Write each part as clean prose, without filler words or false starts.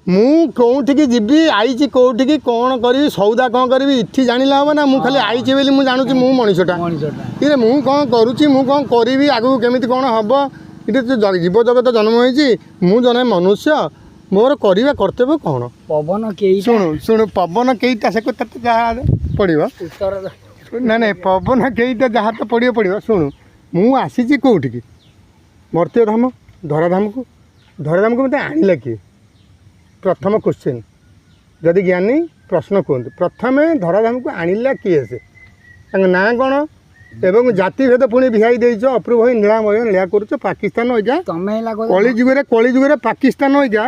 ମୁଁ କୋଉଠିକି ଯିବି ଆଇଛି କୋଉଠିକି କ'ଣ କରିବି ସଉଦା କ'ଣ କରିବି ଏଠି ଜାଣିଲା ହେବ ନା ମୁଁ ଖାଲି ଆଇଛି ବୋଲି ମୁଁ ଜାଣୁଛି ମୁଁ ମଣିଷଟା ଇରେ ମୁଁ କ'ଣ କରୁଛି ମୁଁ କ'ଣ କରିବି ଆଗକୁ କେମିତି କ'ଣ ହେବ ଏଠି ଜୀବଜଗତ ଜନ୍ମ ହେଇଛି ମୁଁ ଜଣେ ମନୁଷ୍ୟ ମୋର କରିବା କର୍ତ୍ତବ୍ୟ କ'ଣ ପବନ କେଇ ଶୁଣୁ ପବନ କେଇଟା ସେ କଥା ତ ଯାହା ପଡ଼ିବ ନାଇଁ ନାଇଁ ପବନ କେଇଟା ଯାହା ତ ପଡ଼ିବ ଶୁଣୁ ମୁଁ ଆସିଛି କେଉଁଠିକି ମର୍ତ୍ତ୍ୟଧାମ ଧରାଧାମକୁ ମୋତେ ଆଣିଲା କିଏ ପ୍ରଥମ କ୍ୱେଶ୍ଚିନ୍ ଯଦି ଜ୍ଞାନୀ ପ୍ରଶ୍ନ କୁହନ୍ତୁ ପ୍ରଥମେ ଧରାଧାମକୁ ଆଣିଲା କିଏ ସେ ତାଙ୍କ ନାଁ କ'ଣ ଏବଂ ଜାତିଭେଦ ପୁଣି ଭିଆଇ ଦେଇଛ ଅପୂର୍ବ ହୋଇ ନୀଳାମୟ ନୀଳା କରୁଛ ପାକିସ୍ତାନ ଅଇକା କଳିଯୁଗରେ ପାକିସ୍ତାନ ଅଇକା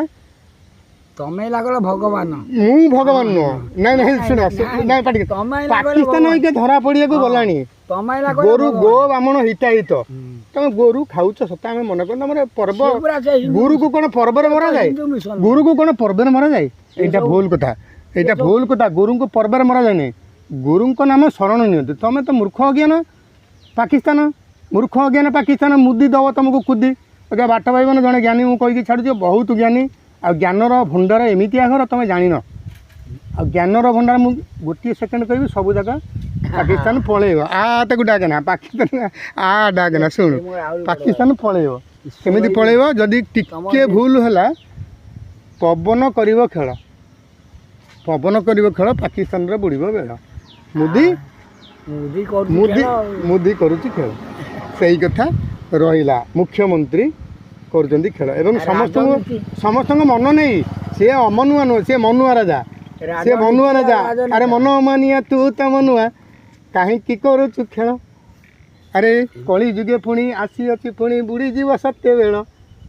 ତମେ ଲାଗଲ ଭଗବାନ ମୁଁ ଭଗବାନ ନୁହଁ ନାଇଁ ଶୁଣ ନାଇଁ ପାକିସ୍ତାନ ଅଇକା ଧରା ପଡ଼ିବାକୁ ଗଲାଣି ଗୋରୁ ଗୋ ବାମଣ ହିତାହିତ ତମେ ଗୋରୁ ଖାଉଛ ସତ ଆମେ ମନେ କରୁ ତମର ପର୍ବ ଗୁରୁକୁ କ'ଣ ପର୍ବରେ ମରାଯାଏ ଗୁରୁକୁ କ'ଣ ପର୍ବରେ ମରାଯାଏ ଏଇଟା ଭୁଲ କଥା ଗୁରୁଙ୍କୁ ପର୍ବରେ ମରାଯାଏ ନାହିଁ ଗୁରୁଙ୍କ ନାମ ଶରଣ ନିଅନ୍ତୁ ତମେ ତ ମୂର୍ଖ ଅଜ୍ଞାନ ପାକିସ୍ତାନ ମୁଦି ଦେବ ତମକୁ କୁଦି ଆଜ୍ଞା ବାଟ ପାଇବନ ଜଣେ ଜ୍ଞାନୀ ମୁଁ କହିକି ଛାଡ଼ୁଛି ବହୁତ ଜ୍ଞାନୀ ଆଉ ଜ୍ଞାନର ଭଣ୍ଡାର ଏମିତିଆ ଘର ତମେ ଜାଣିନ ଆଉ ଜ୍ଞାନର ଭଣ୍ଡାର ମୁଁ ଗୋଟିଏ ସେକେଣ୍ଡ କହିବି ସବୁ ଜାଗା ପାକିସ୍ତାନ ପଳେଇବ ତାକୁ ଡାକେନା ପାକିସ୍ତାନ ଡାକେନା ଶୁଣୁ ପାକିସ୍ତାନ ପଳେଇବ କେମିତି ପଳେଇବ ଯଦି ଟିକେ ଭୁଲ ହେଲା ପବନ କରିବ ଖେଳ ପାକିସ୍ତାନରେ ବୁଡ଼ିବ ବେଳ ମୁଦି କରୁଛି ଖେଳ ସେଇ କଥା ରହିଲା ମୁଖ୍ୟମନ୍ତ୍ରୀ କରୁଛନ୍ତି ଖେଳ ଏବଂ ସମସ୍ତଙ୍କ ମନ ନେଇ ସିଏ ଅମନୁଆ ନୁହଁ ସିଏ ମନୁଆ ରାଜା ଆରେ ମନ ଅମାନିଆ ତୁ ତ ମନୁଆ କାହିଁକି କରୁଛୁ ଖେଳ ଆରେ କଳି ଯୁଗେ ପୁଣି ଆସିଅଛି ପୁଣି ବୁଡ଼ିଯିବ ସତ୍ୟବେଳ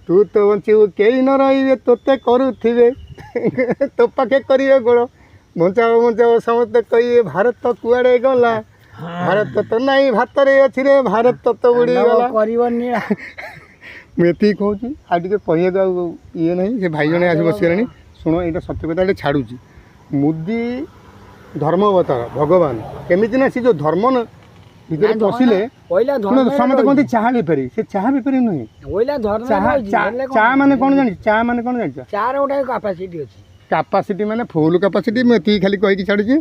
ତୁ ତ ବଞ୍ଚିବୁ କେହି ନ ରହିବେ ତୋତେ କରୁଥିବେ ତୋ ପାଖେ କରିବେ ଗୋଳ ବଞ୍ଚାଅ ସମସ୍ତେ କହିବେ ଭାରତ କୁଆଡ଼େ ଗଲା ଭାରତ ତ ନାଇଁ ଭାତରେ ଅଛି ରେ ଭାରତ ତ ବୁଡ଼ିଗଲା ମୁଁ ଏତିକି କହୁଛି ଆଉ ଟିକେ କହିବାକୁ ଆଉ ଇଏ ନାହିଁ ସେ ଭାଇ ଜଣେ ଆସି ବସିଗଲେଣି ଶୁଣ ଏଇଟା ସତ୍ୟ କଥା ଏଇଟା ଛାଡ଼ୁଛି ମୁଦି ଧର୍ମ ଅବତାର ଭଗବାନ କେମିତି ନା ସେ ଯେଉଁ ଧର୍ମ ଭିତରେ ପଶିଲେ ସମସ୍ତେ କୁହନ୍ତି ଚାହା ବେପାରୀ ସେ ଚାହା ବେପାରୀ ନୁହେଁ ଚା ମାନେ କ'ଣ ଜାଣିଛ କାପାସିଟି ମାନେ ଫୁଲ୍ କାପାସିଟି ମୁଁ ଏତିକି ଖାଲି କହିକି ଛାଡ଼ୁଛି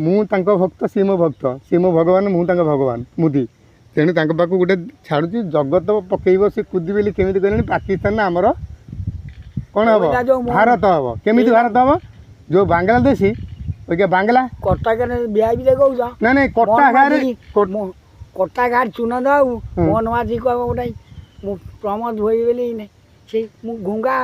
ମୁଁ ତାଙ୍କ ଭକ୍ତ ସିଏ ମୋ ଭକ୍ତ ସିଏ ମୋ ଭଗବାନ ମୁଁ ତାଙ୍କ ଭଗବାନ ମୁଦି ତେଣୁ ତାଙ୍କ ପାଖକୁ ଗୋଟେ ଛାଡ଼ୁଛି ଜଗତ ପକେଇବ ସେ କୁଦି ବୋଲି କେମିତି କହିଲେଣି ପାକିସ୍ତାନ ଆମର କ'ଣ ହେବ ଭାରତ ହେବ କେମିତି ଭାରତ ହେବ ଯେଉଁ ବାଂଲାଦେଶୀ ବାଂଲା ନାଇଁ କଟା ଘାଟ ଚୁନ ଦାଉ ମୋହନ ମାଝୀ କହିବ ଗୋଟେ ମୁଁ ପ୍ରମୋଦ ଭୋଇ ବୋଲି ସେ ମୁଁ ଘୁଙ୍ଗା